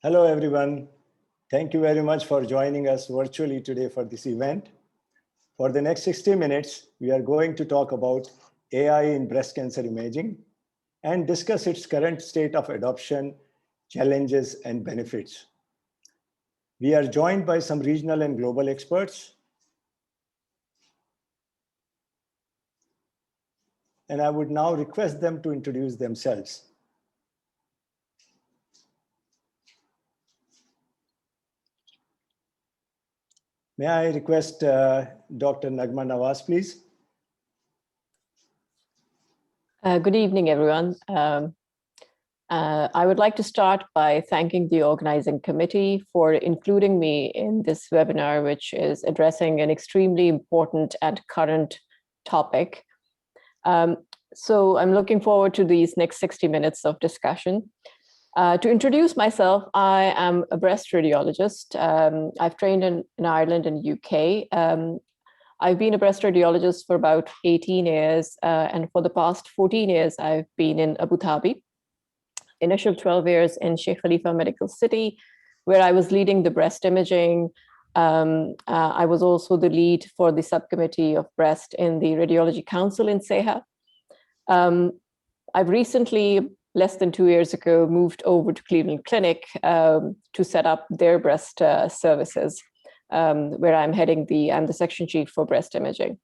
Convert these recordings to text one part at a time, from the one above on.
Hello, everyone. Thank you very much for joining us virtually today for this event. For the next 60 minutes, we are going to talk about AI in breast cancer imaging and discuss its current state of adoption, challenges, and benefits. We are joined by some regional and global experts. And I would now request them to introduce themselves. May I request Dr. Nagma Nawaz, please? Good evening, everyone. I would like to start by thanking the organizing committee for including me in this webinar, which is addressing an extremely important and current topic. So I'm looking forward to these next 60 minutes of discussion. To introduce myself, I am a breast radiologist. I've trained in Ireland and UK. I've been a breast radiologist for about 18 years, and for the past 14 years, I've been in Abu Dhabi. Initial 12 years in Sheikh Khalifa Medical City, where I was leading the breast imaging. I was also the lead for the subcommittee of breast in the Radiology Council in Seha. I've recently, less than 2 years ago, moved over to Cleveland Clinic to set up their breast services, where I'm the section chief for breast imaging.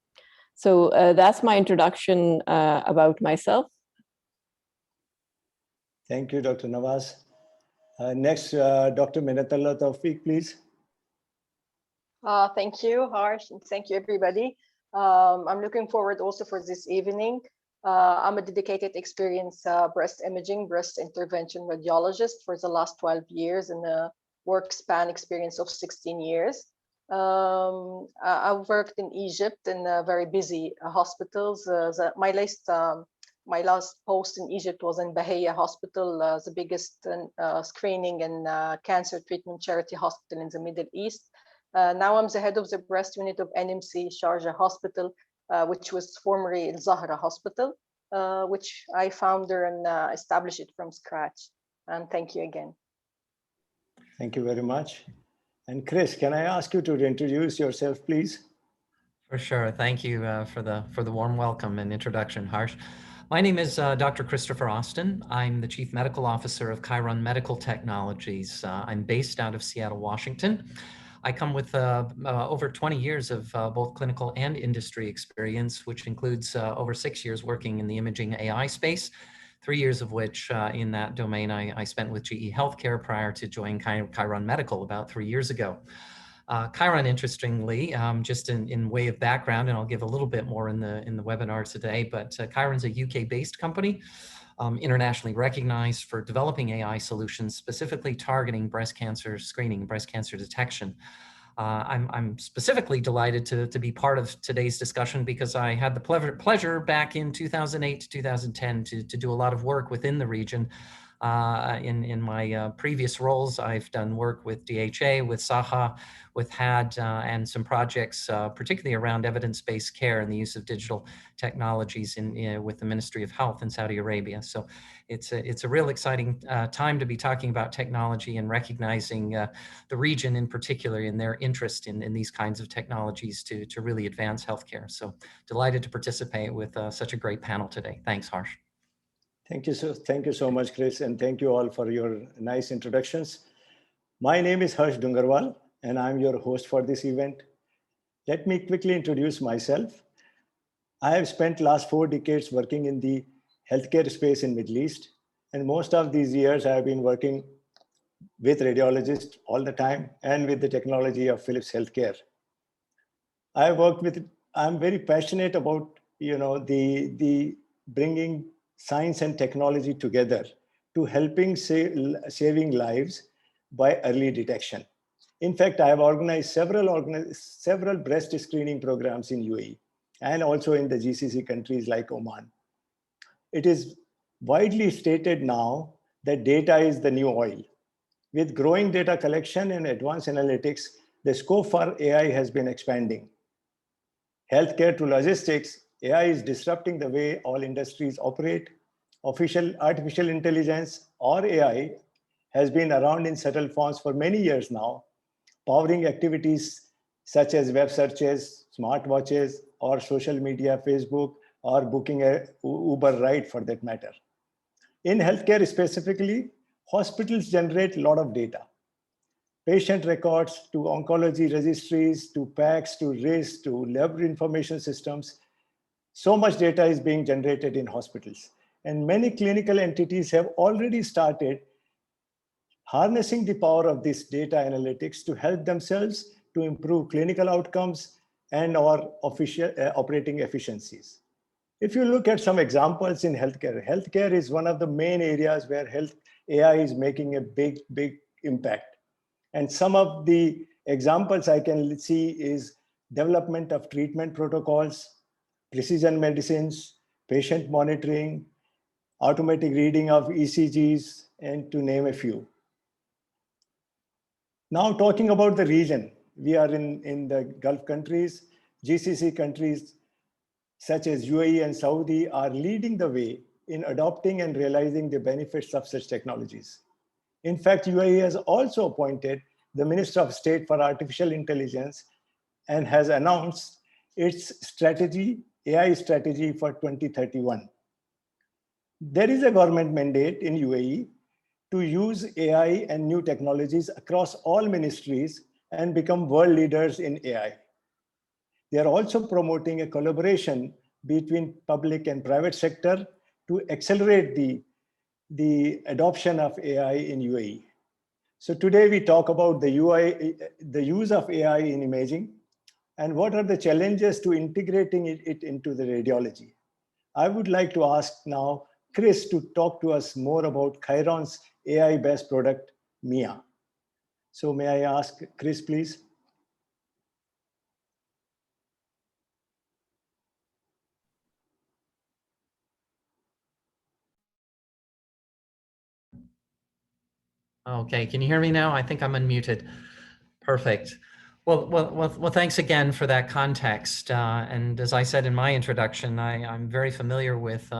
So that's my introduction about myself. Thank you, Dr. Nawaz. Next, Dr. Minatullah Tawfiq, please. Thank you, Harsh, and thank you, everybody. I'm looking forward also for this evening. I'm a dedicated, experienced breast imaging, breast intervention radiologist for the last 12 years and a work span experience of 16 years. I've worked in Egypt in very busy hospitals. My last post in Egypt was in Bahia Hospital, the biggest screening and cancer treatment charity hospital in the Middle East. Now I'm the head of the breast unit of NMC Sharjah Hospital, which was formerly Al Zahra Hospital, which I founded and established it from scratch. And thank you again. Thank you very much. And Chris, can I ask you to introduce yourself, please? For sure. Thank you for the warm welcome and introduction, Harsh. My name is Dr. Christopher Austin. I'm the Chief Medical Officer of Chiron Medical Technologies. I'm based out of Seattle, Washington. I come with over 20 years of both clinical and industry experience, which includes over 6 years working in the imaging AI space, 3 years of which in that domain I spent with GE Healthcare prior to joining Chiron Medical about 3 years ago. Chiron, interestingly, just in way of background, and I'll give a little bit more in the webinar today, but Chiron's a UK-based company, internationally recognized for developing AI solutions, specifically targeting breast cancer screening, breast cancer detection. I'm specifically delighted to be part of today's discussion because I had the pleasure back in 2008 to 2010 to do a lot of work within the region. In my previous roles, I've done work with DHA, with SAHA, with HAD, and some projects, particularly around evidence-based care and the use of digital technologies with the Ministry of Health in Saudi Arabia. So it's a real exciting time to be talking about technology and recognizing the region in particular in their interest in these kinds of technologies to really advance healthcare. So delighted to participate with such a great panel today. Thanks, Harsh. Thank you so much, Chris, and thank you all for your nice introductions. My name is Harsh Dungarwal, and I'm your host for this event. Let me quickly introduce myself. I have spent last 4 decades working in the healthcare space in Middle East, and most of these years I have been working with radiologists all the time and with the technology of Philips Healthcare. I'm very passionate about the bringing science and technology together to helping saving lives by early detection. In fact, I have organized several breast screening programs in UAE and also in the GCC countries like Oman. It is widely stated now that data is the new oil. With growing data collection and advanced analytics, the scope for AI has been expanding. Healthcare to logistics, AI is disrupting the way all industries operate. Artificial intelligence or AI has been around in subtle forms for many years now, powering activities such as web searches, smartwatches, or social media, Facebook, or booking a Uber ride for that matter. In healthcare specifically, hospitals generate a lot of data. Patient records to oncology registries, to PACS, to RIS, to lab information systems. So much data is being generated in hospitals. And many clinical entities have already started harnessing the power of this data analytics to help themselves to improve clinical outcomes and or operating efficiencies. If you look at some examples in healthcare, healthcare is one of the main areas where health AI is making a big impact. And some of the examples I can see is development of treatment protocols, precision medicines, patient monitoring, automatic reading of ECGs, and to name a few. Now talking about the region, we are in the Gulf countries, GCC countries such as UAE and Saudi are leading the way in adopting and realizing the benefits of such technologies. In fact, UAE has also appointed the Minister of State for Artificial Intelligence and has announced its strategy, AI strategy for 2031. There is a government mandate in UAE to use AI and new technologies across all ministries and become world leaders in AI. They are also promoting a collaboration between public and private sector to accelerate the adoption of AI in UAE. So today we talk about the use of AI in imaging and what are the challenges to integrating it into the radiology. I would like to ask now Chris to talk to us more about Chiron's AI-based product, MIA. So may I ask Chris, please? Okay, can you hear me now? I think I'm unmuted. Perfect. Well, thanks again for that context. And as I said in my introduction, I'm very familiar with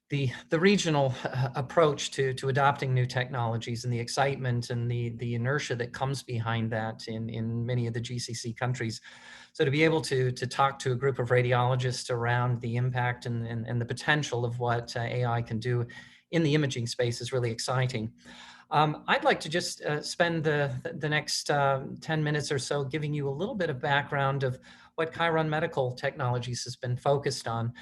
the regional approach to adopting new technologies and the excitement and the inertia that comes behind that in many of the GCC countries. So to be able to talk to a group of radiologists around the impact and the potential of what AI can do in the imaging space is really exciting. I'd like to just spend the next 10 minutes or so giving you a little bit of background of what Chiron Medical Technologies has been focused on.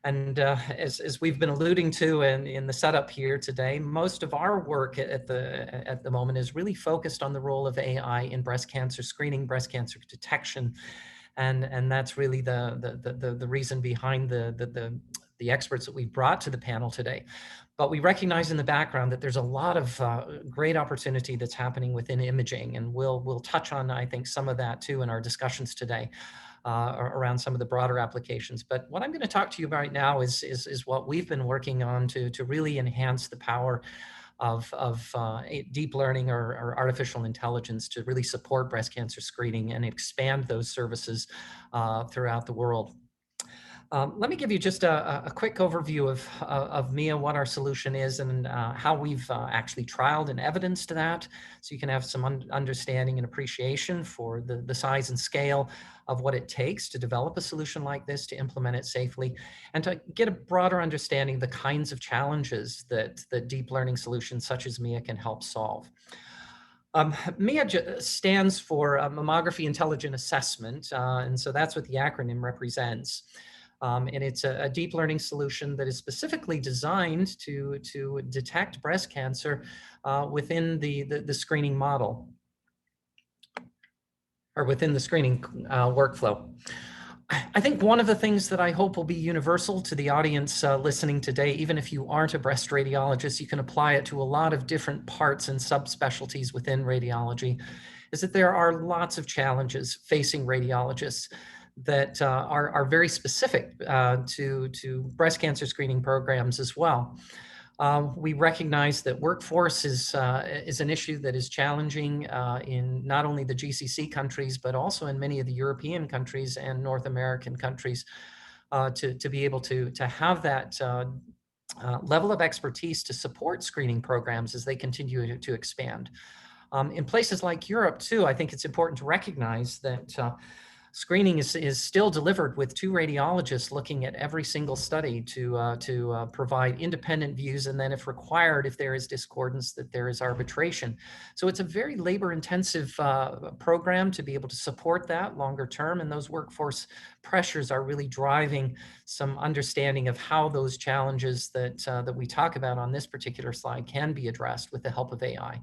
And as we've been alluding to in the setup here today, most of our work at the moment is really focused on the role of AI in breast cancer screening, breast cancer detection. And that's really the reason behind the experts that we brought to the panel today. But we recognize in the background that there's a lot of great opportunity that's happening within imaging, and we'll touch on, I think, some of that too in our discussions today around some of the broader applications. But what I'm going to talk to you about right now is what we've been working on to really enhance the power of deep learning or artificial intelligence to really support breast cancer screening and expand those services throughout the world. Let me give you just a quick overview of MIA, what our solution is, and how we've actually trialed and evidenced that, so you can have some understanding and appreciation for the size and scale of what it takes to develop a solution like this, to implement it safely, and to get a broader understanding of the kinds of challenges that deep learning solutions such as MIA can help solve. MIA stands for Mammography Intelligent Assessment, and so that's what the acronym represents. And it's a deep learning solution that is specifically designed to detect breast cancer within the screening model, or within the screening workflow. I think one of the things that I hope will be universal to the audience listening today, even if you aren't a breast radiologist, you can apply it to a lot of different parts and subspecialties within radiology, is that there are lots of challenges facing radiologists that are very specific to breast cancer screening programs as well. We recognize that workforce is an issue that is challenging in not only the GCC countries, but also in many of the European countries and North American countries to be able to have that level of expertise to support screening programs as they continue to expand. In places like Europe too, I think it's important to recognize that screening is still delivered with 2 radiologists looking at every single study to provide independent views, and then if required, if there is discordance, that there is arbitration. So it's a very labor-intensive program to be able to support that longer term, and those workforce pressures are really driving some understanding of how those challenges that we talk about on this particular slide can be addressed with the help of AI.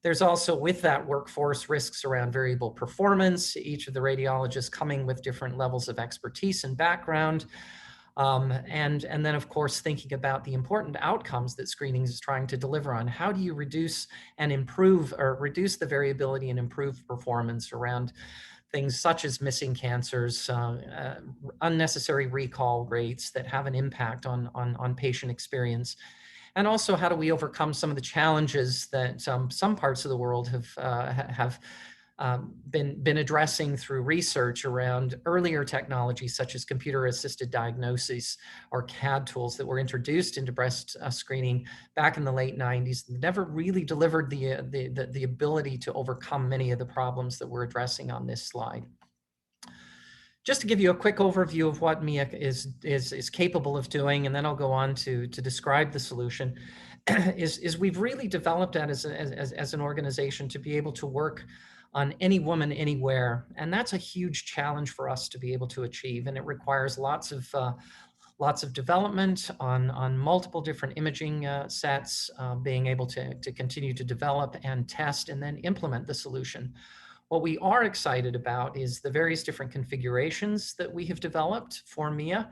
There's also, with that workforce, risks around variable performance, each of the radiologists coming with different levels of expertise and background. And then, of course, thinking about the important outcomes that screening is trying to deliver on. How do you reduce and improve, or reduce the variability and improve performance around things such as missing cancers, unnecessary recall rates that have an impact on patient experience? And also, how do we overcome some of the challenges that some parts of the world have been addressing through research around earlier technologies such as computer-assisted diagnosis or CAD tools that were introduced into breast screening back in the late 90s, never really delivered the ability to overcome many of the problems that we're addressing on this slide. Just to give you a quick overview of what MIA is capable of doing, and then I'll go on to describe the solution, is we've really developed that as an organization to be able to work on any woman anywhere, and that's a huge challenge for us to be able to achieve, and it requires lots of development on multiple different imaging sets, being able to continue to develop and test and then implement the solution. What we are excited about is the various different configurations that we have developed for MIA.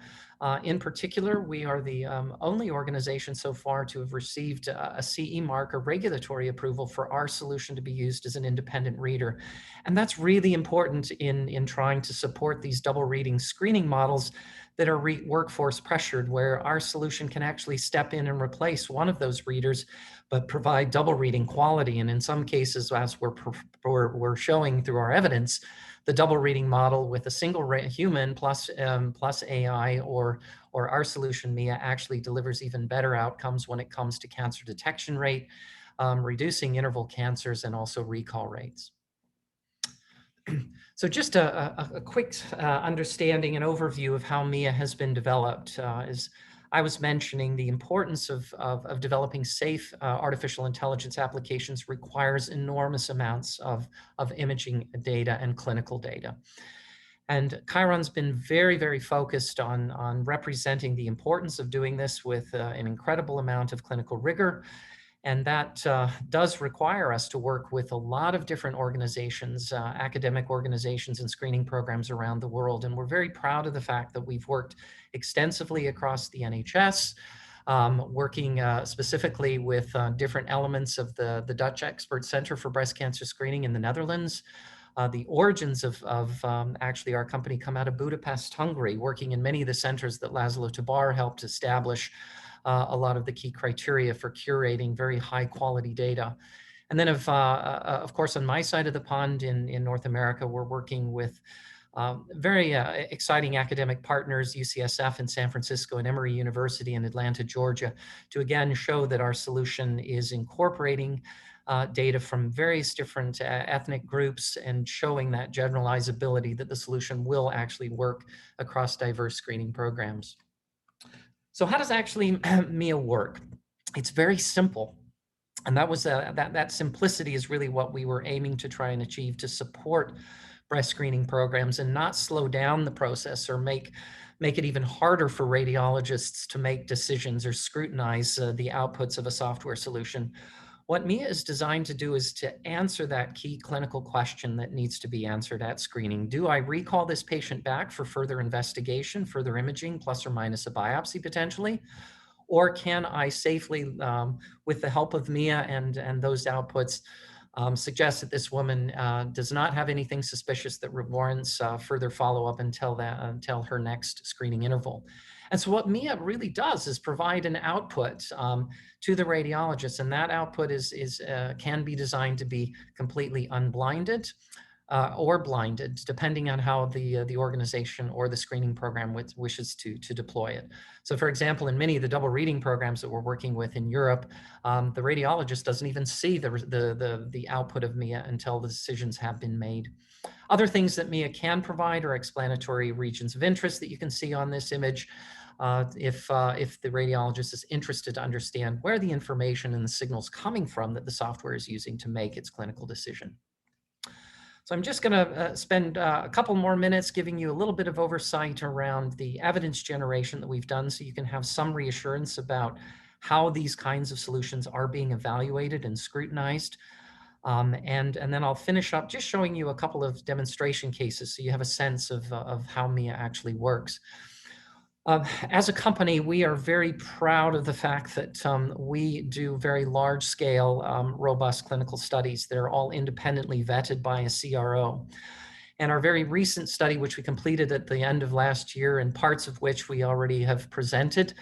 In particular, we are the only organization so far to have received a CE mark, or regulatory approval, for our solution to be used as an independent reader. And that's really important in trying to support these double reading screening models that are workforce pressured, where our solution can actually step in and replace one of those readers, but provide double reading quality. And in some cases, as we're showing through our evidence, the double reading model with a single human plus AI or our solution MIA actually delivers even better outcomes when it comes to cancer detection rate, reducing interval cancers, and also recall rates. So just a quick understanding and overview of how MIA has been developed. As I was mentioning, the importance of developing safe artificial intelligence applications requires enormous amounts of imaging data and clinical data. And Chiron's been very, very focused on representing the importance of doing this with an incredible amount of clinical rigor. And that does require us to work with a lot of different organizations, academic organizations and screening programs around the world. And we're very proud of the fact that we've worked extensively across the NHS, working specifically with different elements of the Dutch Expert Center for Breast Cancer Screening in the Netherlands. The origins of actually our company come out of Budapest, Hungary, working in many of the centers that Laszlo Tabar helped establish a lot of the key criteria for curating very high quality data. And then of course, on my side of the pond in North America, we're working with very exciting academic partners, UCSF in San Francisco and Emory University in Atlanta, Georgia, to again show that our solution is incorporating data from various different ethnic groups and showing that generalizability that the solution will actually work across diverse screening programs. So how does actually MIA work? It's very simple. And that was that simplicity is really what we were aiming to try and achieve to support breast screening programs and not slow down the process or make it even harder for radiologists to make decisions or scrutinize the outputs of a software solution. What MIA is designed to do is to answer that key clinical question that needs to be answered at screening. Do I recall this patient back for further investigation, further imaging, plus or minus a biopsy potentially? Or can I safely, with the help of MIA and those outputs, suggest that this woman does not have anything suspicious that warrants further follow-up until her next screening interval? And so what MIA really does is provide an output to the radiologist, and that output can be designed to be completely unblinded. or blinded, depending on how the organization or the screening program wishes to deploy it. So for example, in many of the double reading programs that we're working with in Europe, the radiologist doesn't even see the output of MIA until the decisions have been made. Other things that MIA can provide are explanatory regions of interest that you can see on this image. If the radiologist is interested to understand where the information and the signals coming from that the software is using to make its clinical decision. So I'm just going to spend a couple more minutes giving you a little bit of oversight around the evidence generation that we've done so you can have some reassurance about how these kinds of solutions are being evaluated and scrutinized. And then I'll finish up just showing you a couple of demonstration cases so you have a sense of how MIA actually works. As a company, we are very proud of the fact that we do very large-scale, robust clinical studies. They're all independently vetted by a CRO. And our very recent study, which we completed at the end of last year, and parts of which we already have presented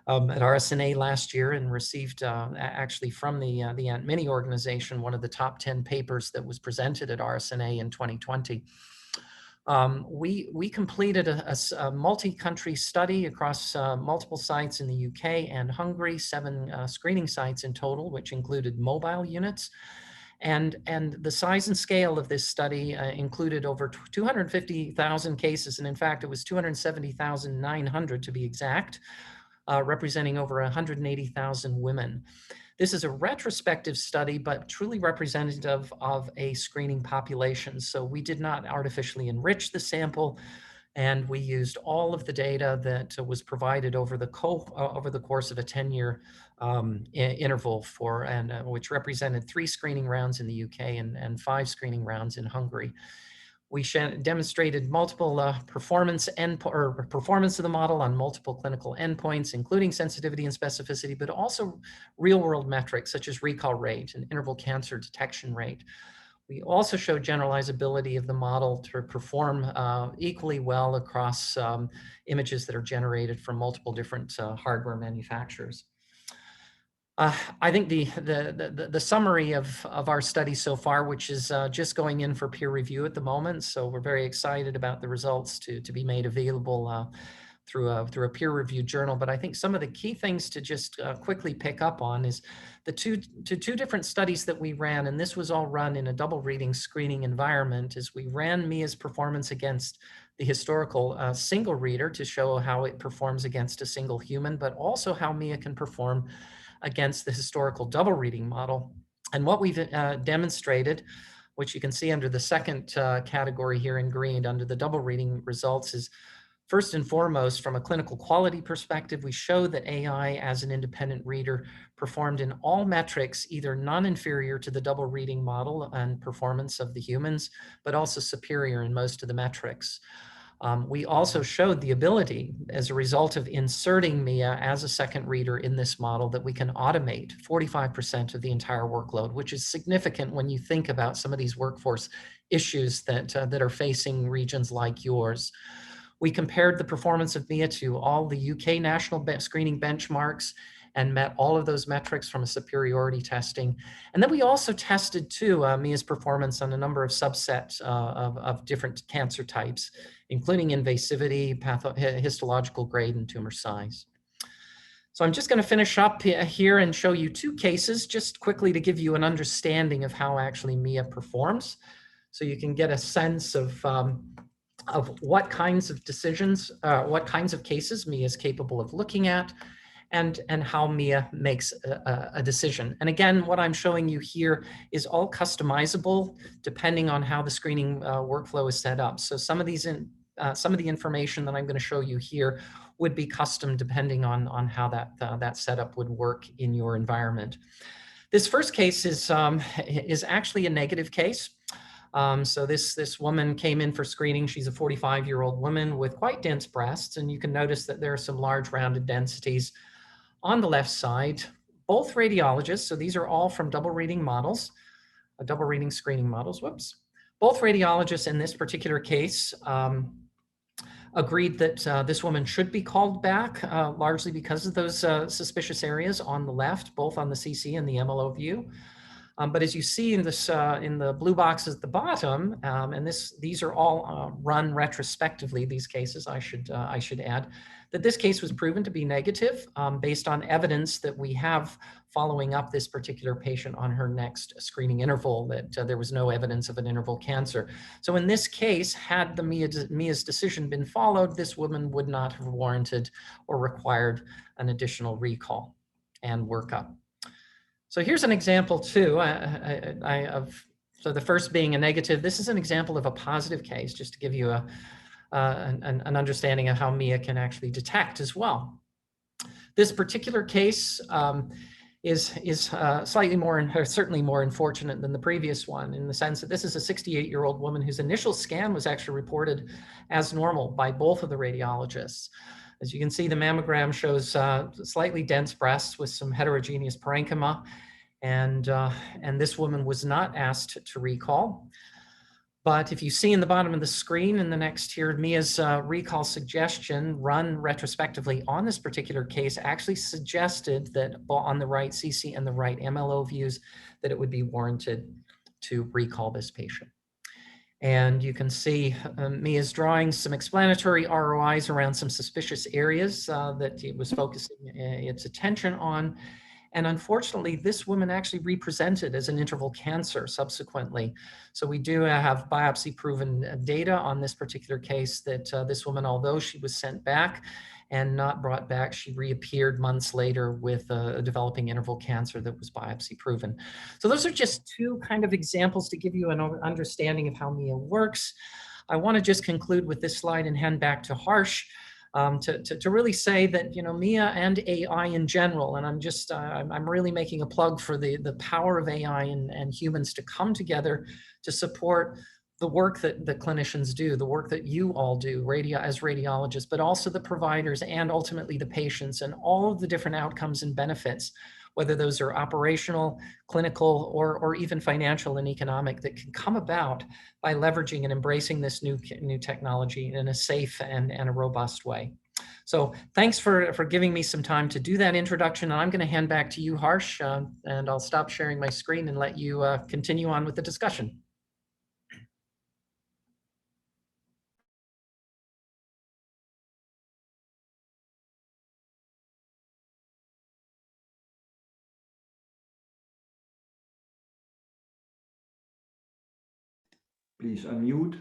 at RSNA last year and received actually from the Aunt Minnie organization, one of the top 10 papers that was presented at RSNA in 2020. We completed a multi-country study across multiple sites in the UK and Hungary, 7 screening sites in total, which included mobile units. And the size and scale of this study included over 250,000 cases. And in fact, it was 270,900 to be exact, representing over 180,000 women. This is a retrospective study, but truly representative of a screening population. So we did not artificially enrich the sample, and we used all of the data that was provided over the course of a 10-year interval which represented 3 screening rounds in the UK and 5 screening rounds in Hungary. We demonstrated multiple performance of the model on multiple clinical endpoints, including sensitivity and specificity, but also real-world metrics such as recall rate and interval cancer detection rate. We also showed generalizability of the model to perform equally well across images that are generated from multiple different hardware manufacturers. I think the summary of our study so far, which is just going in for peer review at the moment, so we're very excited about the results to be made available through a peer-reviewed journal. But I think some of the key things to just quickly pick up on is the two different studies that we ran, and this was all run in a double reading screening environment, is we ran MIA's performance against the historical single reader to show how it performs against a single human, but also how MIA can perform against the historical double reading model. And what we've demonstrated, which you can see under the second category here in green under the double reading results, is first and foremost, from a clinical quality perspective, we show that AI as an independent reader performed in all metrics either non-inferior to the double reading model and performance of the humans, but also superior in most of the metrics. We also showed the ability, as a result of inserting MIA as a second reader in this model, that we can automate 45% of the entire workload, which is significant when you think about some of these workforce issues that are facing regions like yours. We compared the performance of MIA to all the UK national screening benchmarks and met all of those metrics from a superiority testing. And then we also tested too MIA's performance on a number of subsets of different cancer types, including invasivity, histological grade, and tumor size. So I'm just going to finish up here and show you 2 cases just quickly to give you an understanding of how actually MIA performs, so you can get a sense of what kinds of decisions, what kinds of cases MIA is capable of looking at, and how MIA makes a decision. And again, what I'm showing you here is all customizable depending on how the screening workflow is set up. So some of the information that I'm going to show you here would be custom depending on how that setup would work in your environment. This first case is actually a negative case. So this woman came in for screening. She's a 45-year-old woman with quite dense breasts, and you can notice that there are some large rounded densities on the left side. Both radiologists, so these are all from double reading models, double reading screening models, whoops. Both radiologists in this particular case agreed that this woman should be called back, largely because of those suspicious areas on the left, both on the CC and the MLO view. But as you see in this, in the blue boxes at the bottom, and these are all run retrospectively. These cases, I should add, that this case was proven to be negative based on evidence that we have following up this particular patient on her next screening interval. That there was no evidence of an interval cancer. So in this case, had the Mia's decision been followed, this woman would not have warranted or required an additional recall and workup. So here's an example too so the first being a negative. This is an example of a positive case, just to give you an understanding of how Mia can actually detect as well. This particular case is slightly more, certainly more unfortunate than the previous one, in the sense that this is a 68-year-old woman whose initial scan was actually reported as normal by both of the radiologists. As you can see, the mammogram shows slightly dense breasts with some heterogeneous parenchyma, and this woman was not asked to recall. But if you see in the bottom of the screen in the next here, Mia's recall suggestion run retrospectively on this particular case actually suggested that on the right CC and the right MLO views that it would be warranted to recall this patient. And you can see Mia's drawing some explanatory ROIs around some suspicious areas that it was focusing its attention on. And unfortunately, this woman actually represented as an interval cancer subsequently. So we do have biopsy proven data on this particular case that this woman, although she was sent back and not brought back, she reappeared months later with a developing interval cancer that was biopsy proven. So those are just two kind of examples to give you an understanding of how Mia works. I want to just conclude with this slide and hand back to Harsh to really say that, you know, Mia and AI in general, and I'm really making a plug for the power of AI and humans to come together to support the work that the clinicians do, the work that you all do as radiologists, but also the providers and ultimately the patients, and all of the different outcomes and benefits, whether those are operational, clinical, or even financial and economic, that can come about by leveraging and embracing this new technology in a safe and a robust way. So thanks for giving me some time to do that introduction. And I'm going to hand back to you, Harsh, and I'll stop sharing my screen and let you continue on with the discussion. Please unmute.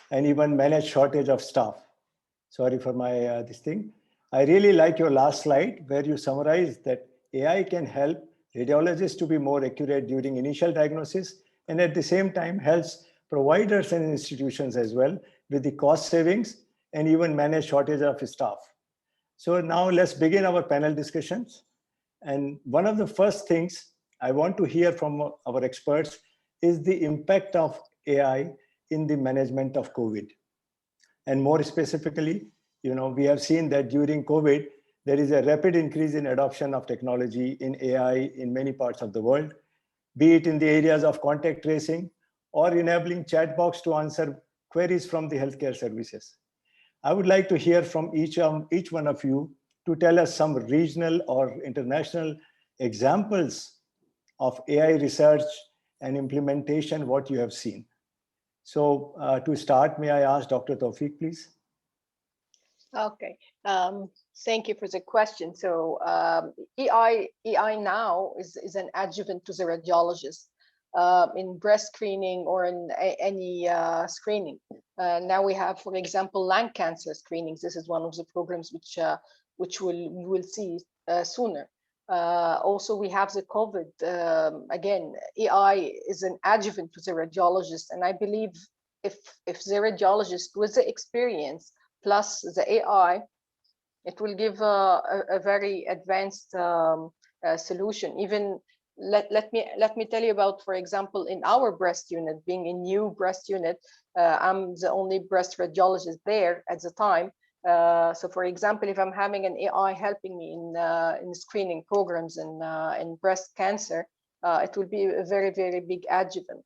And even manage shortage of staff. Sorry for my this thing. I really like your last slide where you summarize that AI can help radiologists to be more accurate during initial diagnosis, and at the same time helps providers and institutions as well with the cost savings and even manage shortage of staff. So now let's begin our panel discussions. And one of the first things I want to hear from our experts is the impact of AI in the management of COVID. And more specifically, you know, we have seen that during COVID, there is a rapid increase in adoption of technology in AI in many parts of the world, be it in the areas of contact tracing or enabling chatbots to answer queries from the healthcare services. I would like to hear from each one of you to tell us some regional or international examples of AI research and implementation, what you have seen. So to start, may I ask Dr. Tawfiq, please? Okay, thank you for the question. So AI now is an adjuvant to the radiologist in breast screening or in any screening. Now we have, for example, lung cancer screenings. This is one of the programs which we will see sooner. Also, we have the COVID. Again, AI is an adjuvant to the radiologist, and I believe if the radiologist with the experience plus the AI, it will give a very advanced solution. Even let me tell you about, for example, in our breast unit, being a new breast unit, I'm the only breast radiologist there at the time. So, for example, if I'm having an AI helping me in screening programs in breast cancer, it will be a very, very big adjuvant.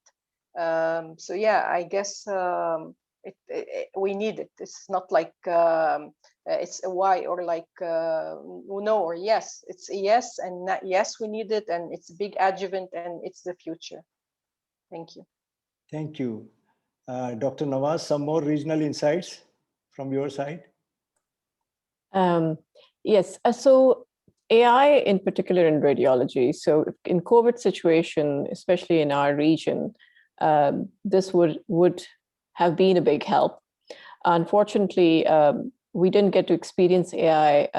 So yeah, I guess we need it. It's not like it's a why or like no or yes. It's a yes and not yes, we need it, and it's a big adjuvant, and it's the future. Thank you. Thank you. Dr. Nawaz, some more regional insights from your side? Yes, so AI in particular in radiology. So in COVID situation, especially in our region, this would have been a big help. Unfortunately, we didn't get to experience AI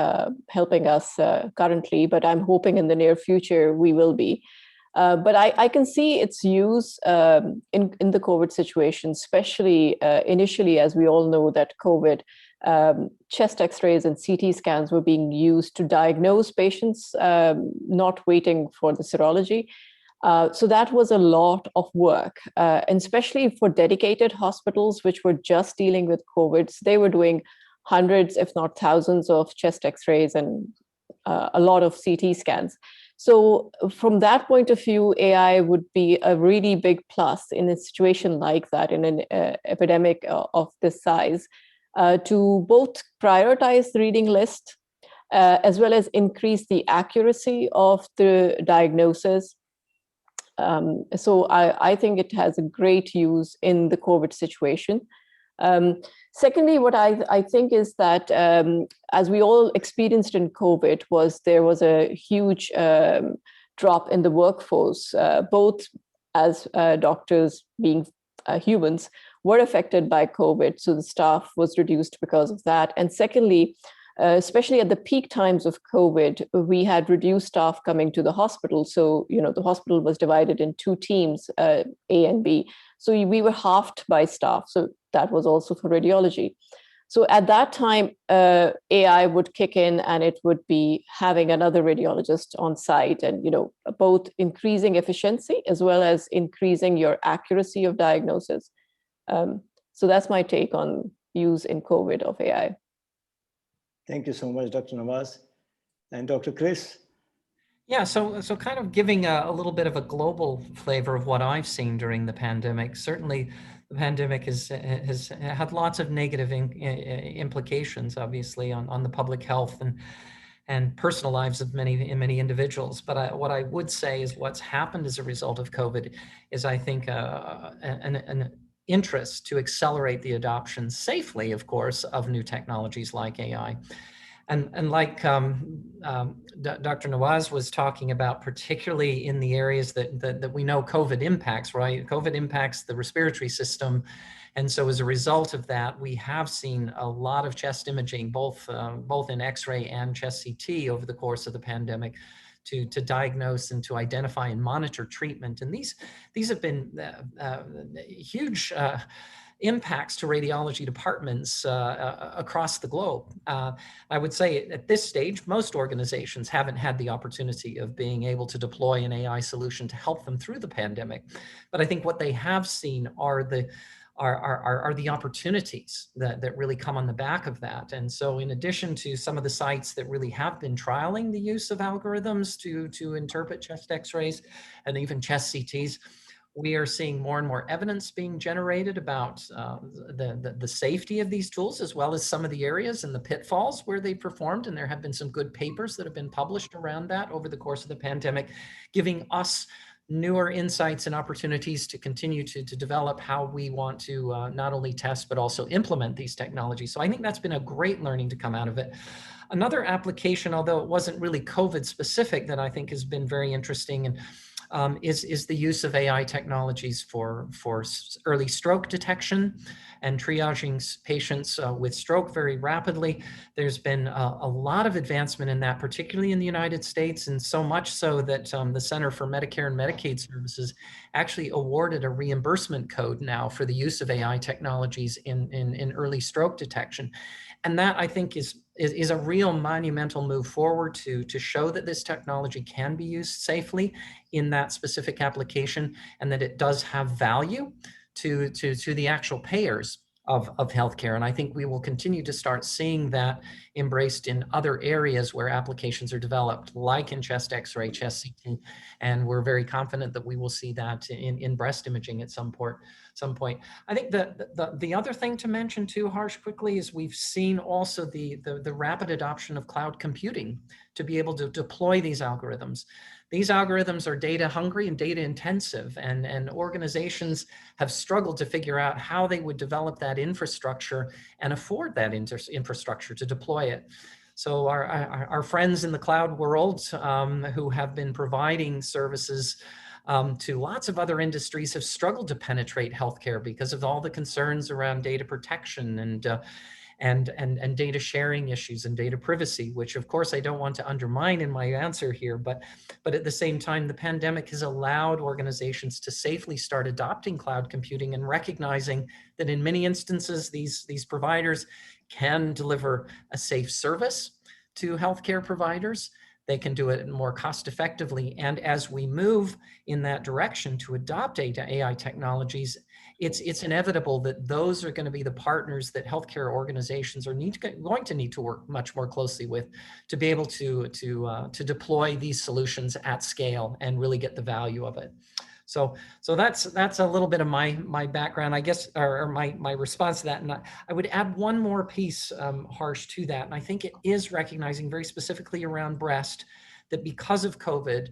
helping us currently, but I'm hoping in the near future we will be. But I can see its use in the COVID situation, especially initially, as we all know that COVID, chest x-rays and CT scans were being used to diagnose patients, not waiting for the serology. So that was a lot of work, and especially for dedicated hospitals, which were just dealing with COVID. So they were doing hundreds, if not thousands, of chest x-rays and a lot of CT scans. So from that point of view, AI would be a really big plus in a situation like that, in an epidemic of this size, to both prioritize the reading list as well as increase the accuracy of the diagnosis. So I think it has a great use in the COVID situation. Secondly, what I think is that as we all experienced in COVID, there was a huge drop in the workforce, both as doctors being humans were affected by COVID, so the staff was reduced because of that. And secondly, especially at the peak times of COVID, we had reduced staff coming to the hospital. So, the hospital was divided in two teams, A and B. So we were halved by staff. So that was also for radiology. So at that time, AI would kick in, and it would be having another radiologist on site, and both increasing efficiency as well as increasing your accuracy of diagnosis. So that's my take on use in COVID of AI. Thank you so much, Dr. Nawaz. And Dr. Chris? Yeah, so kind of giving a little bit of a global flavor of what I've seen during the pandemic. Certainly, the pandemic has had lots of negative implications, obviously, on the public health and personal lives of many individuals. But what I would say is what's happened as a result of COVID is, I think, an interest to accelerate the adoption safely, of course, of new technologies like AI. And like Dr. Nawaz was talking about, particularly in the areas that we know COVID impacts, right? COVID impacts the respiratory system. And so as a result of that, we have seen a lot of chest imaging, both in X-ray and chest CT over the course of the pandemic, to diagnose and to identify and monitor treatment. And these have been huge impacts to radiology departments across the globe. I would say at this stage, most organizations haven't had the opportunity of being able to deploy an AI solution to help them through the pandemic. But I think what they have seen are the opportunities that really come on the back of that. And so in addition to some of the sites that really have been trialing the use of algorithms to interpret chest x-rays and even chest CTs, we are seeing more and more evidence being generated about the safety of these tools, as well as some of the areas and the pitfalls where they performed. And there have been some good papers that have been published around that over the course of the pandemic, giving us newer insights and opportunities to continue to develop how we want to not only test, but also implement these technologies. So I think that's been a great learning to come out of it. Another application, although it wasn't really COVID specific, that I think has been very interesting and is the use of AI technologies for early stroke detection and triaging patients with stroke very rapidly. There's been a lot of advancement in that, particularly in the United States, and so much so that the Center for Medicare and Medicaid Services actually awarded a reimbursement code now for the use of AI technologies in early stroke detection. And that, I think, is a real monumental move forward to show that this technology can be used safely in that specific application, and that it does have value to the actual payers of healthcare. And I think we will continue to start seeing that embraced in other areas where applications are developed, like in chest x-ray, chest CT, and we're very confident that we will see that in breast imaging at some some point. I think the other thing to mention too, Harsh, quickly, is we've seen also the rapid adoption of cloud computing to be able to deploy these algorithms. These algorithms are data hungry and data intensive, and organizations have struggled to figure out how they would develop that infrastructure and afford that infrastructure to deploy it. So our friends in the cloud world who have been providing services to lots of other industries have struggled to penetrate healthcare because of all the concerns around data protection and data sharing issues and data privacy, which of course I don't want to undermine in my answer here, but at the same time, the pandemic has allowed organizations to safely start adopting cloud computing and recognizing that in many instances, these providers can deliver a safe service to healthcare providers. They can do it more cost effectively. And as we move in that direction to adopt AI technologies, it's inevitable that those are going to be the partners that healthcare organizations are going to need to work much more closely with to be able to deploy these solutions at scale and really get the value of it. So that's a little bit of my background, I guess, or my response to that. And I would add one more piece, Harsh, to that. And I think it is recognizing very specifically around breast that because of COVID,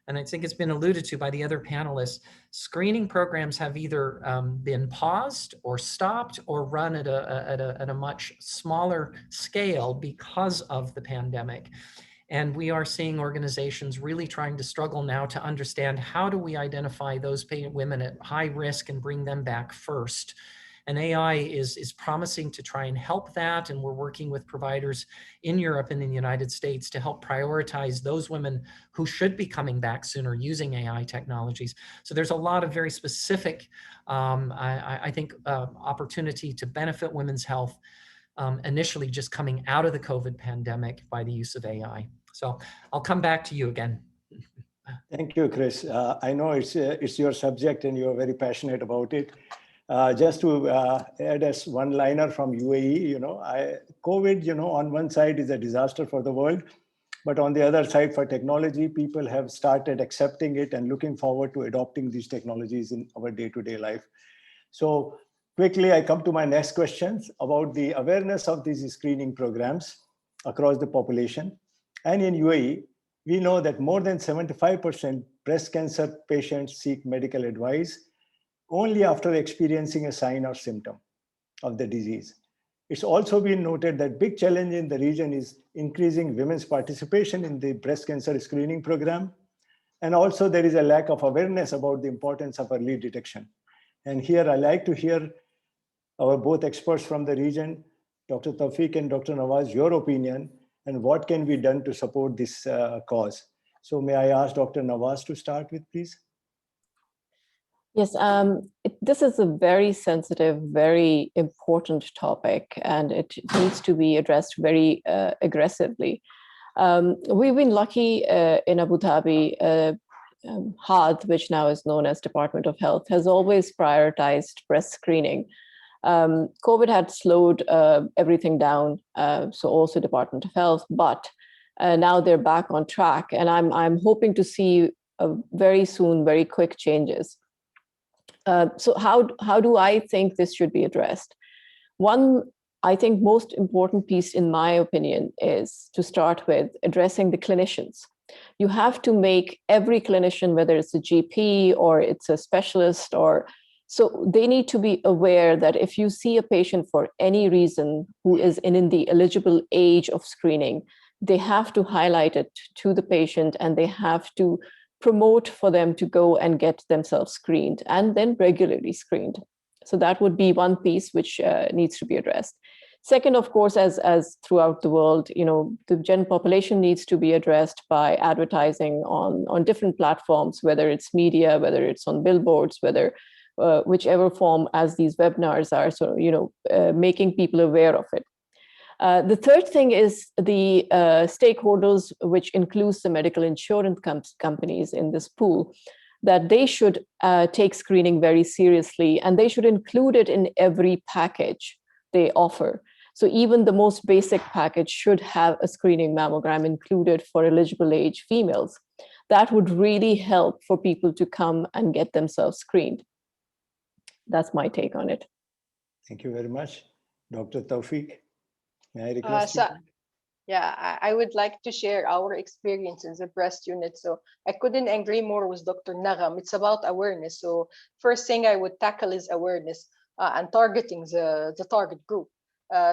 and I think it's been alluded to by the other panelists, screening programs have either been paused or stopped or run at a much smaller scale because of the pandemic. And we are seeing organizations really trying to struggle now to understand how do we identify those women at high risk and bring them back first. And AI is promising to try and help that. And we're working with providers in Europe and in the United States to help prioritize those women who should be coming back sooner using AI technologies. So there's a lot of very specific, I think, opportunity to benefit women's health initially just coming out of the COVID pandemic by the use of AI. So I'll come back to you again. Thank you, Chris. I know it's your subject and you're very passionate about it. Just to add as one-liner from UAE, COVID, on one side is a disaster for the world, but on the other side for technology, people have started accepting it and looking forward to adopting these technologies in our day-to-day life. So quickly, I come to my next questions about the awareness of these screening programs across the population. And in UAE, we know that more than 75% breast cancer patients seek medical advice only after experiencing a sign or symptom of the disease. It's also been noted that big challenge in the region is increasing women's participation in the breast cancer screening program. And also there is a lack of awareness about the importance of early detection. And here I like to hear our both experts from the region, Dr. Tawfiq and Dr. Nawaz, your opinion and what can be done to support this cause. So may I ask Dr. Nawaz to start with, please? Yes, this is a very sensitive, very important topic, and it needs to be addressed very aggressively. We've been lucky in Abu Dhabi. HAD, which now is known as Department of Health, has always prioritized breast screening. COVID had slowed everything down, so also Department of Health, but now they're back on track, and I'm hoping to see very soon, very quick changes. So how do I think this should be addressed? One, I think most important piece, in my opinion, is to start with addressing the clinicians. You have to make every clinician, whether it's a GP or it's a specialist, so they need to be aware that if you see a patient for any reason who is in the eligible age of screening, they have to highlight it to the patient and they have to promote for them to go and get themselves screened and then regularly screened. So that would be one piece which needs to be addressed. Second, of course, as throughout the world, the general population needs to be addressed by advertising on different platforms, whether it's media, whether it's on billboards, whichever form as these webinars are, so, making people aware of it. The third thing is the stakeholders, which includes the medical insurance companies in this pool, that they should take screening very seriously and they should include it in every package they offer. So even the most basic package should have a screening mammogram included for eligible age females. That would really help for people to come and get themselves screened. That's my take on it. Thank you very much. Dr. Tawfiq, may I request you? Yeah, I would like to share our experience in the breast unit. So I couldn't agree more with Dr. Nagam. It's about awareness. So first thing I would tackle is awareness and targeting the target group.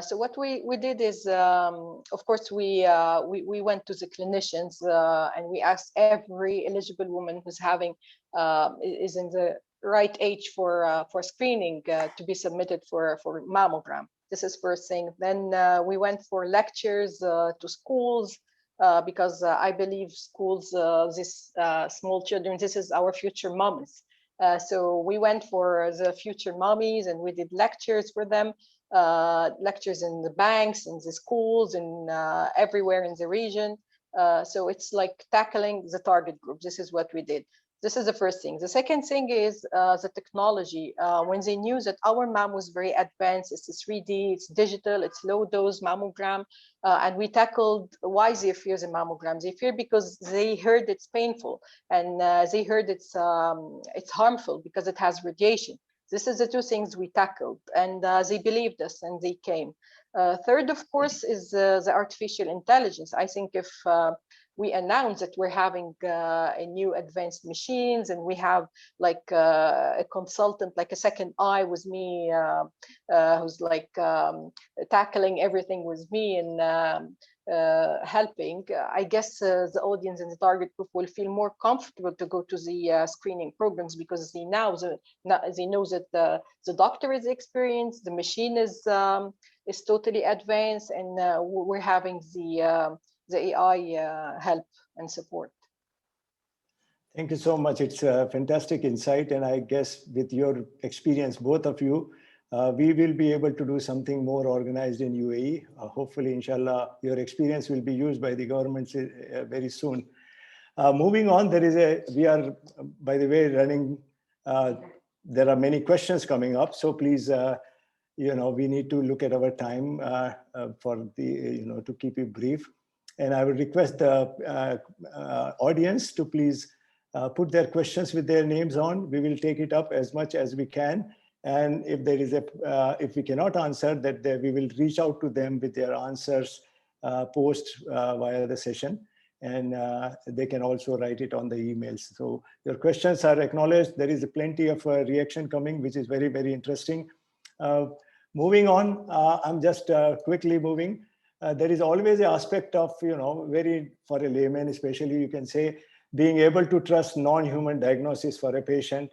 So what we did is, of course, we went to the clinicians and we asked every eligible woman who's having is in the right age for screening to be submitted for mammogram. This is first thing. Then we went for lectures to schools because I believe schools, this small children, this is our future moms. So we went for the future mommies and we did lectures for them, lectures in the banks, in the schools, and everywhere in the region. So it's like tackling the target group. This is what we did. This is the first thing. The second thing is the technology. When they knew that our mom was very advanced, it's a 3D, it's digital, it's low dose mammogram, and we tackled why they fear the mammogram. They fear because they heard it's painful, and they heard it's harmful because it has radiation. This is the two things we tackled, and they believed us and they came. Third, of course, is the artificial intelligence. I think if we announce that we're having a new advanced machines and we have like a consultant, like a second eye with me, who's like tackling everything with me and helping, I guess the audience and the target group will feel more comfortable to go to the screening programs because they know that the doctor is experienced, the machine is totally advanced, and we're having the AI help and support. Thank you so much. It's a fantastic insight. And I guess with your experience, both of you, we will be able to do something more organized in UAE. Hopefully, inshallah, your experience will be used by the government very soon. Moving on, we are, by the way, running, there are many questions coming up. So please, we need to look at our time for the, to keep it brief. And I would request the audience to please put their questions with their names on. We will take it up as much as we can. And if there is if we cannot answer, that we will reach out to them with their answers post via the session. And they can also write it on the emails. So your questions are acknowledged. There is plenty of reaction coming, which is very, very interesting. Moving on, I'm just quickly moving. There is always an aspect of, for a layman especially, you can say, being able to trust non-human diagnosis for a patient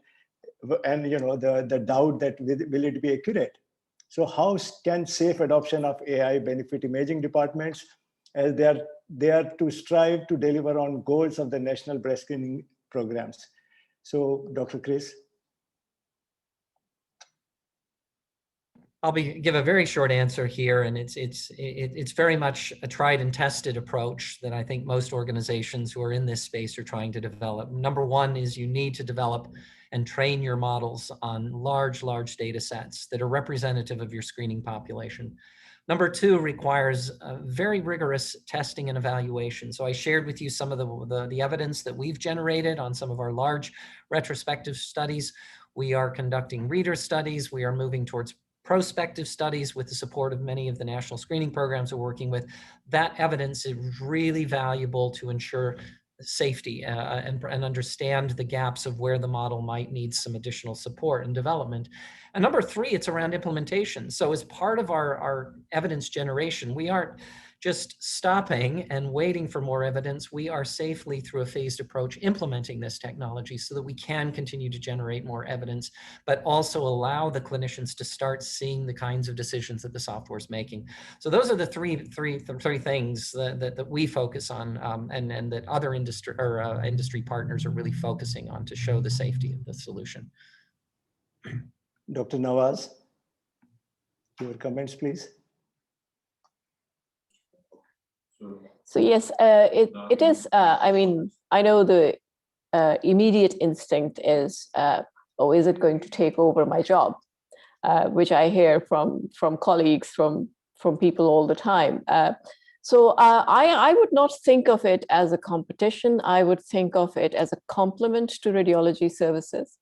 and, the doubt that will it be accurate. So how can safe adoption of AI benefit imaging departments as they are to strive to deliver on goals of the national breast screening programs? So Dr. Chris. I'll give a very short answer here, and it's very much a tried and tested approach that I think most organizations who are in this space are trying to develop. Number one is you need to develop and train your models on large data sets that are representative of your screening population. Number two requires very rigorous testing and evaluation. So I shared with you some of the evidence that we've generated on some of our large retrospective studies. We are conducting reader studies. We are moving towards prospective studies with the support of many of the national screening programs we're working with. That evidence is really valuable to ensure safety and understand the gaps of where the model might need some additional support and development. And number three, it's around implementation. So as part of our evidence generation, we aren't just stopping and waiting for more evidence. We are safely, through a phased approach, implementing this technology so that we can continue to generate more evidence, but also allow the clinicians to start seeing the kinds of decisions that the software is making. So those are the three things that we focus on, and that other industry partners are really focusing on to show the safety of the solution. Dr. Nawaz, your comments, please. So yes, it is. I mean, I know the immediate instinct is, oh, is it going to take over my job? Which I hear from colleagues, from people all the time. So I would not think of it as a competition. I would think of it as a complement to radiology services.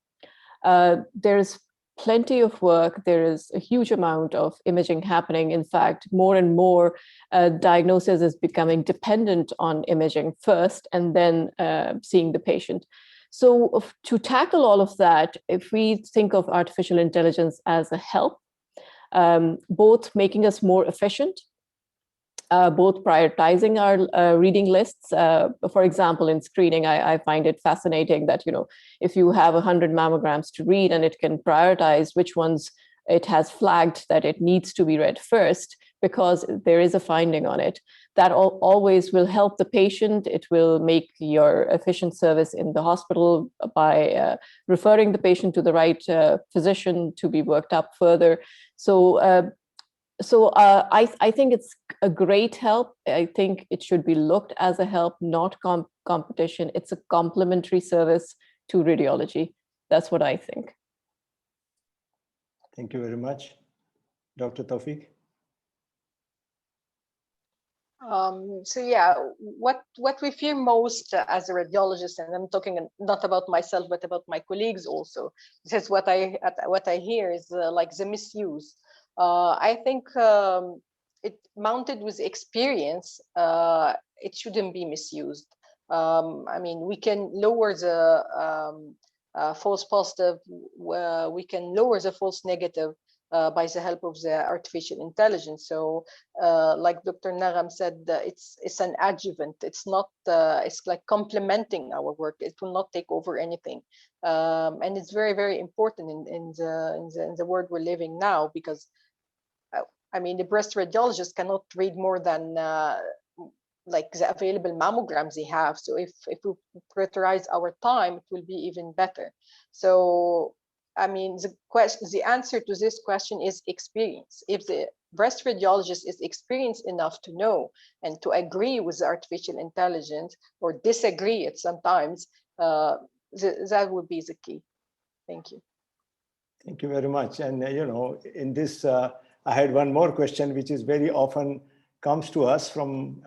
There's plenty of work. There is a huge amount of imaging happening. In fact, more and more diagnosis is becoming dependent on imaging first and then seeing the patient. So to tackle all of that, if we think of artificial intelligence as a help, both making us more efficient, both prioritizing our reading lists. For example, in screening, I find it fascinating that, if you have 100 mammograms to read and it can prioritize which ones it has flagged that it needs to be read first, because there is a finding on it, that always will help the patient. It will make your efficient service in the hospital by referring the patient to the right physician to be worked up further. So I think it's a great help. I think it should be looked as a help, not competition. It's a complementary service to radiology. That's what I think. Thank you very much. Dr. Tawfiq? So yeah, what we fear most as a radiologist, and I'm talking not about myself, but about my colleagues also. This is what I hear is like the misuse. I think it mounted with experience, it shouldn't be misused. I mean, we can lower the false positive, we can lower the false negative by the help of the artificial intelligence. So like Dr. Nagham said, it's an adjuvant. It's not, it's like complementing our work. It will not take over anything. And it's very, very important in the world we're living now, because I mean, the breast radiologist cannot read more than like the available mammograms they have. So if we prioritize our time, it will be even better. So I mean, the answer to this question is experience. If the breast radiologist is experienced enough to know and to agree with the artificial intelligence, or disagree at sometimes, that would be the key. Thank you. Thank you very much. And in this, I had one more question, which is very often comes to us from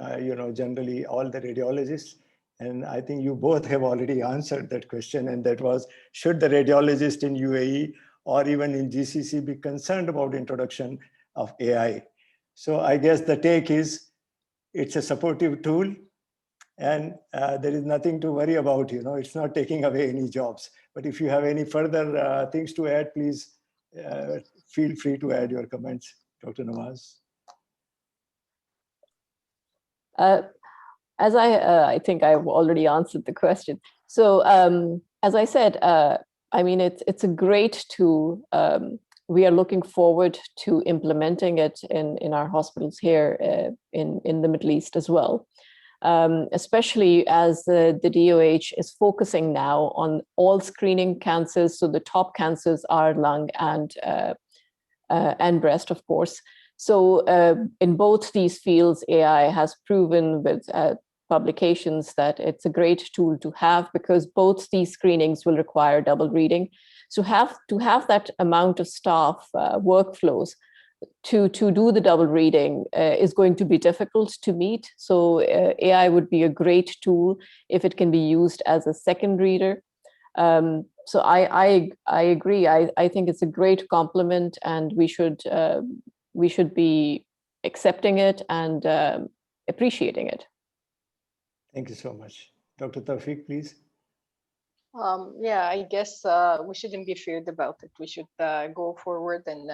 generally all the radiologists. And I think you both have already answered that question. And that was, should the radiologist in UAE or even in GCC be concerned about introduction of AI? So I guess the take is, it's a supportive tool, and there is nothing to worry about. It's not taking away any jobs. But if you have any further things to add, please feel free to add your comments, Dr. Nawaz. As I think I've already answered the question. So as I said, I mean, it's a great tool. We are looking forward to implementing it in our hospitals here in the Middle East as well, especially as the DOH is focusing now on all screening cancers. So the top cancers are lung and breast, of course. So in both these fields, AI has proven with publications that it's a great tool to have, because both these screenings will require double reading. So to have that amount of staff workflows to do the double reading is going to be difficult to meet. So AI would be a great tool if it can be used as a second reader. So I agree. I think it's a great complement, and we should be accepting it and appreciating it. Thank you so much. Dr. Tawfiq, please. Yeah, I guess we shouldn't be feared about it. We should go forward, and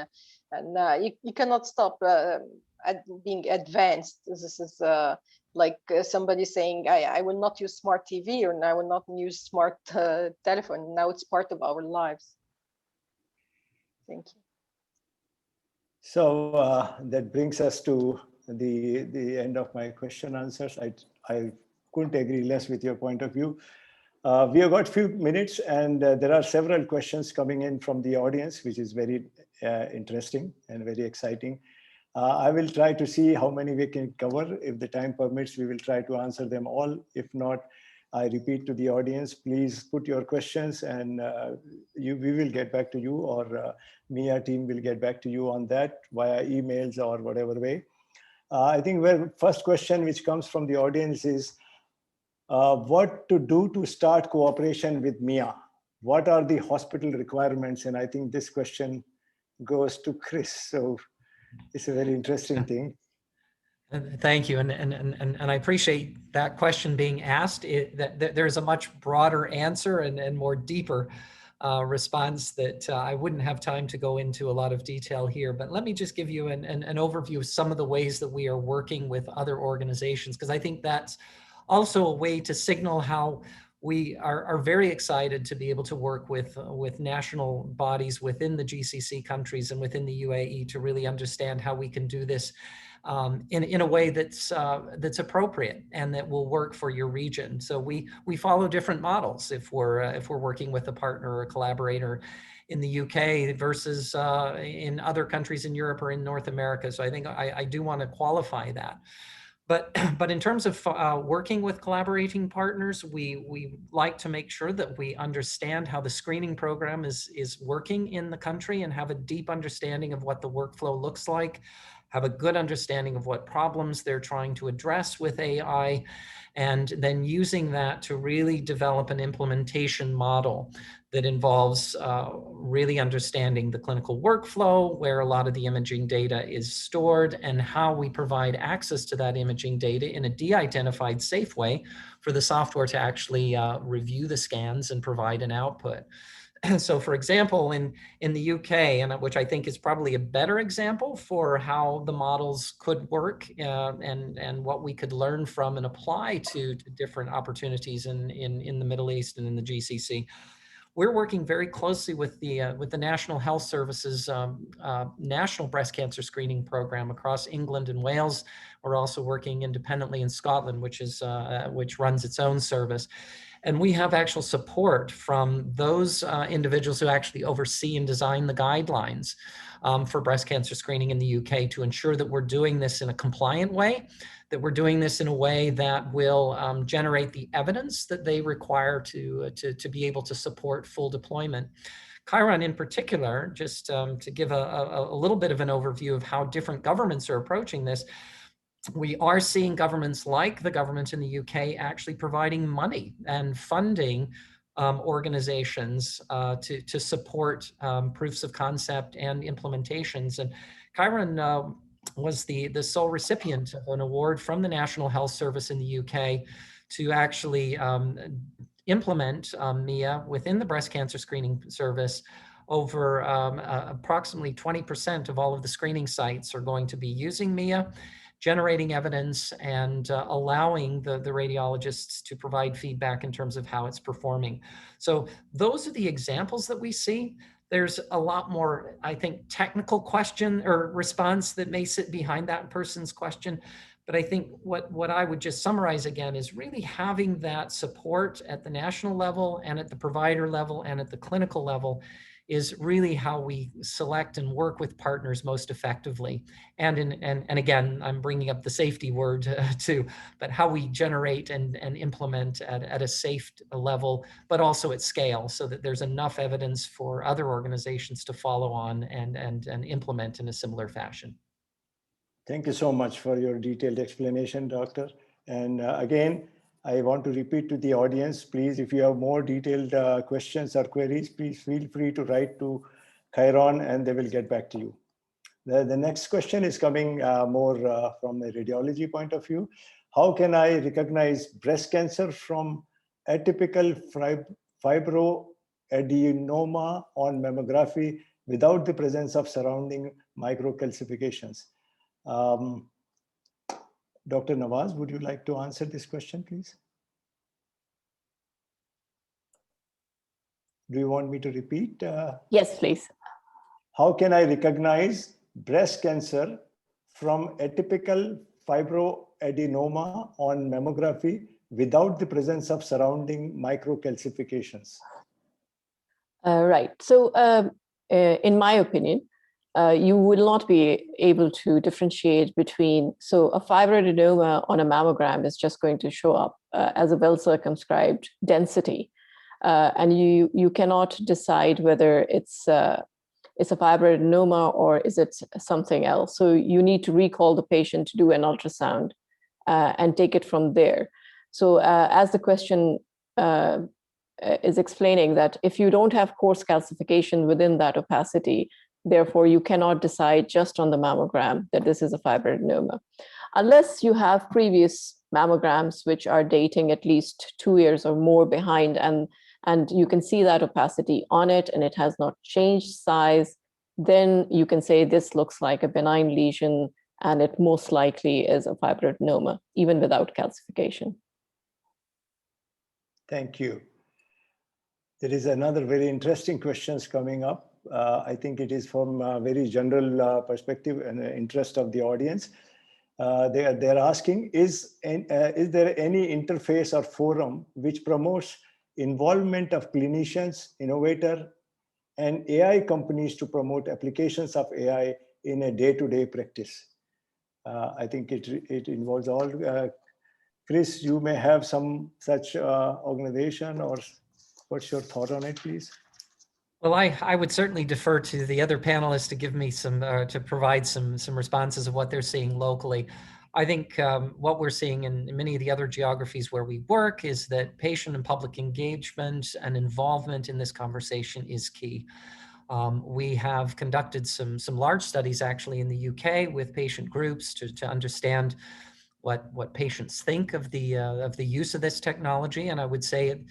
you cannot stop being advanced. This is like somebody saying, I will not use smart TV, or I will not use smart telephone. Now it's part of our lives. Thank you. So that brings us to the end of my question answers. I couldn't agree less with your point of view. We have got a few minutes, and there are several questions coming in from the audience, which is very interesting and very exciting. I will try to see how many we can cover. If the time permits, we will try to answer them all. If not, I repeat to the audience, please put your questions, and we will get back to you, or me, our team will get back to you on that via emails or whatever way. I think the first question which comes from the audience is, what to do to start cooperation with MIA? what are the hospital requirements? And I think this question goes to Chris. So it's a very interesting thing. Thank you, and I appreciate that question being asked. That there's a much broader answer and more deeper response that I wouldn't have time to go into a lot of detail here. But let me just give you an overview of some of the ways that we are working with other organizations, because I think that's also a way to signal how we are very excited to be able to work with national bodies within the GCC countries and within the UAE to really understand how we can do this in a way that's appropriate and that will work for your region. So we follow different models if we're working with a partner or a collaborator in the UK versus in other countries in Europe or in North America. So I think I do want to qualify that. But in terms of working with collaborating partners, we like to make sure that we understand how the screening program is working in the country and have a deep understanding of what the workflow looks like, have a good understanding of what problems they're trying to address with AI, and then using that to really develop an implementation model that involves really understanding the clinical workflow, where a lot of the imaging data is stored, and how we provide access to that imaging data in a de-identified safe way for the software to actually review the scans and provide an output. So for example, in the UK, and which I think is probably a better example for how the models could work and what we could learn from and apply to different opportunities in the Middle East and in the GCC. We're working very closely with the National Health Service's National Breast Cancer Screening Program across England and Wales. We're also working independently in Scotland, which runs its own service. And we have actual support from those individuals who actually oversee and design the guidelines for breast cancer screening in the UK to ensure that we're doing this in a compliant way, that we're doing this in a way that will generate the evidence that they require to be able to support full deployment. Chiron in particular, just to give a little bit of an overview of how different governments are approaching this, we are seeing governments like the government in the UK actually providing money and funding organizations to support proofs of concept and implementations. And Chiron was the sole recipient of an award from the National Health Service in the UK to actually implement MIA within the breast cancer screening service. Over approximately 20% of all of the screening sites are going to be using MIA, generating evidence and allowing the radiologists to provide feedback in terms of how it's performing. So those are the examples that we see. There's a lot more, I think, technical question or response that may sit behind that person's question. But I think what I would just summarize again is really having that support at the national level and at the provider level and at the clinical level is really how we select and work with partners most effectively. And again, I'm bringing up the safety word too, but how we generate and implement at a safe level, but also at scale, so that there's enough evidence for other organizations to follow on and implement in a similar fashion. Thank you so much for your detailed explanation, Doctor. And again, I want to repeat to the audience, please, if you have more detailed questions or queries, please feel free to write to Chiron and they will get back to you. The next question is coming more from a radiology point of view. How can I recognize breast cancer from atypical fibroadenoma on mammography without the presence of surrounding microcalcifications? Dr. Nawaz, would you like to answer this question, please? Do you want me to repeat? Yes, please. How can I recognize breast cancer from atypical fibroadenoma on mammography without the presence of surrounding microcalcifications? Right. So in my opinion, you will not be able to differentiate between, so a fibroadenoma on a mammogram is just going to show up as a well-circumscribed density. And you cannot decide whether it's a fibroadenoma or is it something else. So you need to recall the patient to do an ultrasound and take it from there. So as the question is explaining that if you don't have coarse calcification within that opacity, therefore you cannot decide just on the mammogram that this is a fibroadenoma. Unless you have previous mammograms which are dating at least 2 years or more behind, and you can see that opacity on it and it has not changed size, then you can say this looks like a benign lesion and it most likely is a fibroadenoma, even without calcification. Thank you. There is another very interesting questions coming up. I think it is from a very general perspective and interest of the audience. They're asking, is there any interface or forum which promotes involvement of clinicians, innovator, and AI companies to promote applications of AI in a day-to-day practice? I think it involves all. Chris, you may have some such organization, or what's your thought on it, please? Well, I would certainly defer to the other panelists to give me some, to provide some responses of what they're seeing locally. I think what we're seeing in many of the other geographies where we work is that patient and public engagement and involvement in this conversation is key. We have conducted some large studies actually in the UK with patient groups to understand what patients think of the use of this technology. And I would say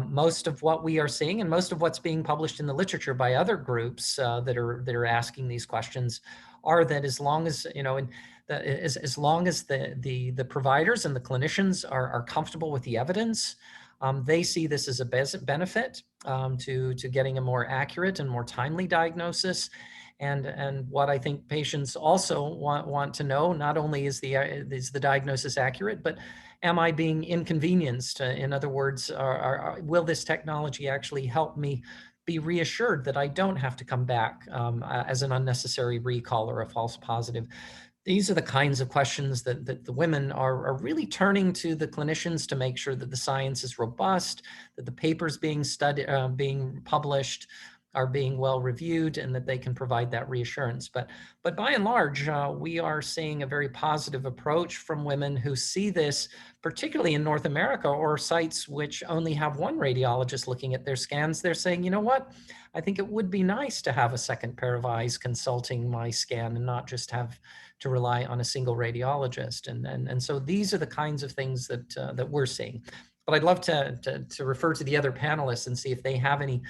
most of what we are seeing and most of what's being published in the literature by other groups that are asking these questions are that as long as, you know, as long as the providers and the clinicians are comfortable with the evidence, they see this as a benefit to getting a more accurate and more timely diagnosis. And what I think patients also want to know, not only is the diagnosis accurate, but am I being inconvenienced? In other words, will this technology actually help me be reassured that I don't have to come back as an unnecessary recall or a false positive? These are the kinds of questions that the women are really turning to the clinicians to make sure that the science is robust, that the papers being studied, being published are being well reviewed, and that they can provide that reassurance. But by and large, we are seeing a very positive approach from women who see this, particularly in North America or sites which only have one radiologist looking at their scans. They're saying, you know what, I think it would be nice to have a second pair of eyes consulting my scan and not just have to rely on a single radiologist. And so these are the kinds of things that we're seeing. But I'd love to refer to the other panelists and see if they have any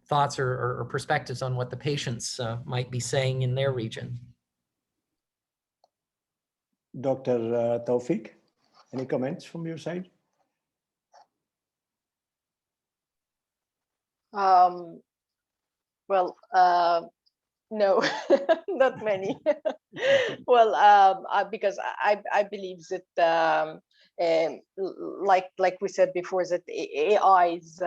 thoughts or perspectives on what the patients might be saying in their region. Dr. Taufeeq, any comments from your side? Well, no, not many. Well, because I believe that like we said before, that AI is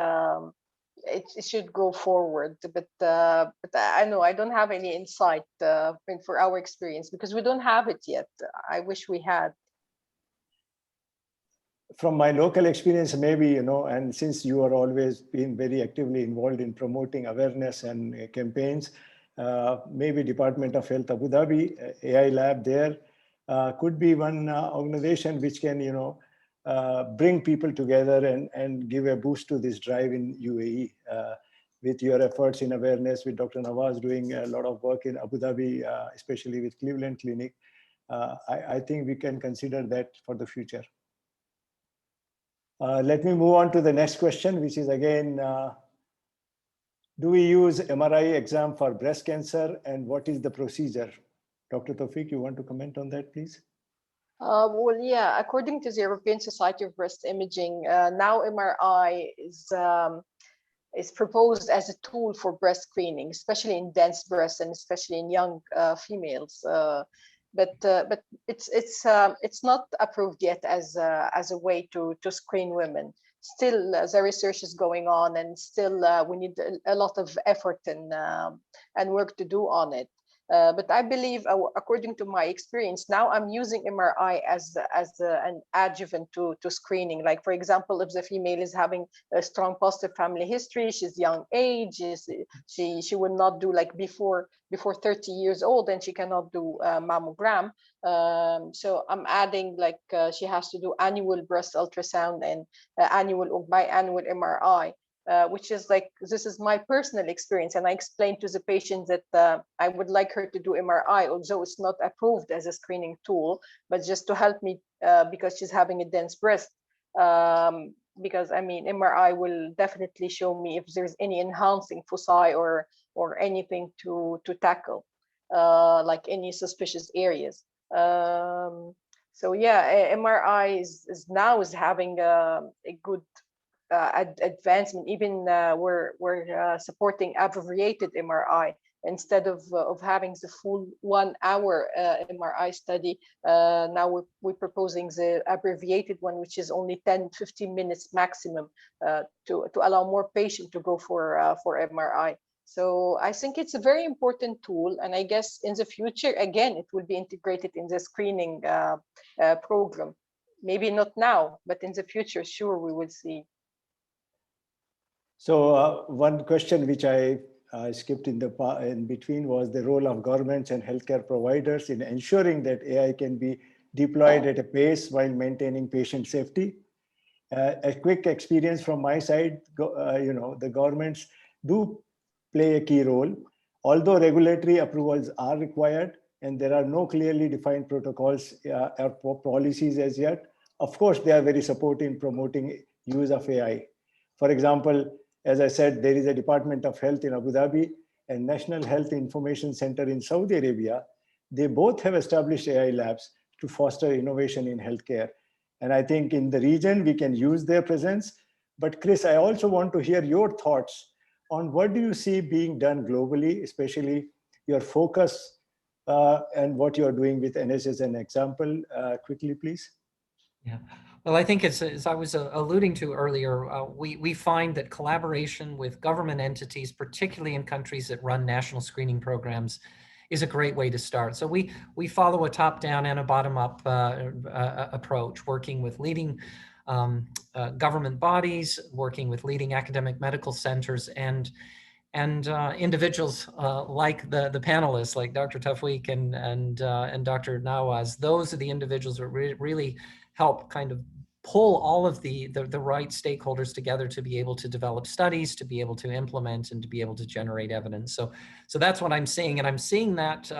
it should go forward, but I know I don't have any insight for our experience because we don't have it yet. I wish we had. From my local experience, maybe, you know, and since you are always been very actively involved in promoting awareness and campaigns, maybe Department of Health Abu Dhabi, AI lab there could be one organization which can, you know, bring people together and give a boost to this drive in UAE. With your efforts in awareness, with Dr. Nawaz doing a lot of work in Abu Dhabi, especially with Cleveland Clinic, I think we can consider that for the future. Let me move on to the next question, which is again, do we use MRI exam for breast cancer, and what is the procedure? Dr. Taufeeq, you want to comment on that, please? Well, yeah, according to the European Society of Breast Imaging, now MRI is proposed as a tool for breast screening, especially in dense breasts and especially in young females. But it's not approved yet as a way to screen women. Still, the research is going on, and still we need a lot of effort and work to do on it. But I believe, according to my experience, now I'm using MRI as an adjuvant to screening. Like, for example, if the female is having a strong positive family history, she's young age, she will not do, like, before 30 years old, and she cannot do mammogram. So I'm adding, like, she has to do annual breast ultrasound and annual or biannual MRI. which is like, this is my personal experience. And I explained to the patient that I would like her to do MRI, although it's not approved as a screening tool, but just to help me because she's having a dense breast. Because I mean, MRI will definitely show me if there's any enhancing foci or anything to tackle, like any suspicious areas. So yeah, MRI is now having a good advancement. Even we're supporting abbreviated MRI instead of having the full 1 hour MRI study. Now we're proposing the abbreviated one, which is only 10-15 minutes maximum, to allow more patients to go for MRI. So I think it's a very important tool, and I guess in the future, again, it will be integrated in the screening program. Maybe not now, but in the future, sure, we will see. So one question which I skipped in between was the role of governments and healthcare providers in ensuring that AI can be deployed at a pace while maintaining patient safety. A quick experience from my side, the governments do play a key role. Although regulatory approvals are required and there are no clearly defined protocols or policies as yet, of course, they are very supportive in promoting use of AI. For example, as I said, there is a Department of Health in Abu Dhabi and National Health Information Center in Saudi Arabia. They both have established AI labs to foster innovation in healthcare. And I think in the region, we can use their presence. But Chris, I also want to hear your thoughts on what do you see being done globally, especially your focus and what you're doing with NHS as an example. Quickly, please. Yeah. Well, I think as I was alluding to earlier, we find that collaboration with government entities, particularly in countries that run national screening programs, is a great way to start. So we follow a top-down and a bottom-up approach, working with leading government bodies, working with leading academic medical centers, and individuals like the panelists, like Dr. Tawfiq and Dr. Nawaz. Those are the individuals that really help kind of pull all of the right stakeholders together to be able to develop studies, to be able to implement, and to be able to generate evidence. So that's what I'm seeing, and I'm seeing that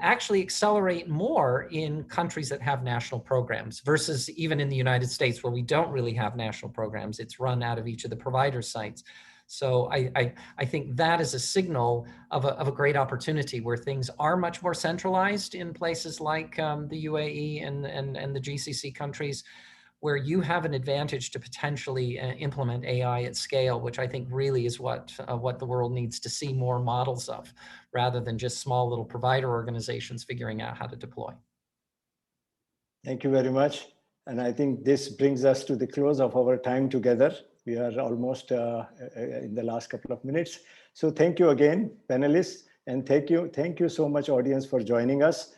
actually accelerate more in countries that have national programs versus even in the United States, where we don't really have national programs. It's run out of each of the provider sites. So I think that is a signal of a great opportunity where things are much more centralized in places like the UAE and the GCC countries, where you have an advantage to potentially implement AI at scale, which I think really is what the world needs to see more models of, rather than just small little provider organizations figuring out how to deploy. Thank you very much. And I think this brings us to the close of our time together. We are almost in the last couple of minutes. So thank you again, panelists, and thank you so much, audience, for joining us.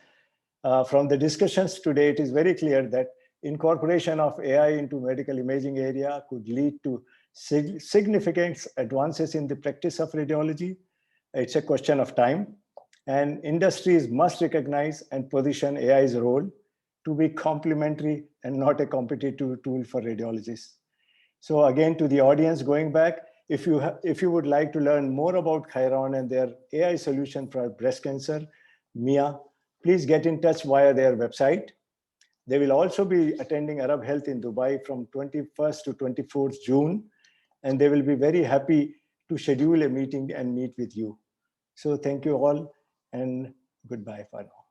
From the discussions today, it is very clear that incorporation of AI into medical imaging area could lead to significant advances in the practice of radiology. It's a question of time, and industries must recognize and position AI's role to be complementary and not a competitive tool for radiologists. So again, to the audience going back, if you would like to learn more about Chiron and their AI solution for breast cancer, MIA, please get in touch via their website. They will also be attending Arab Health in Dubai from 21st to 24th June, and they will be very happy to schedule a meeting and meet with you. So thank you all, and goodbye for now.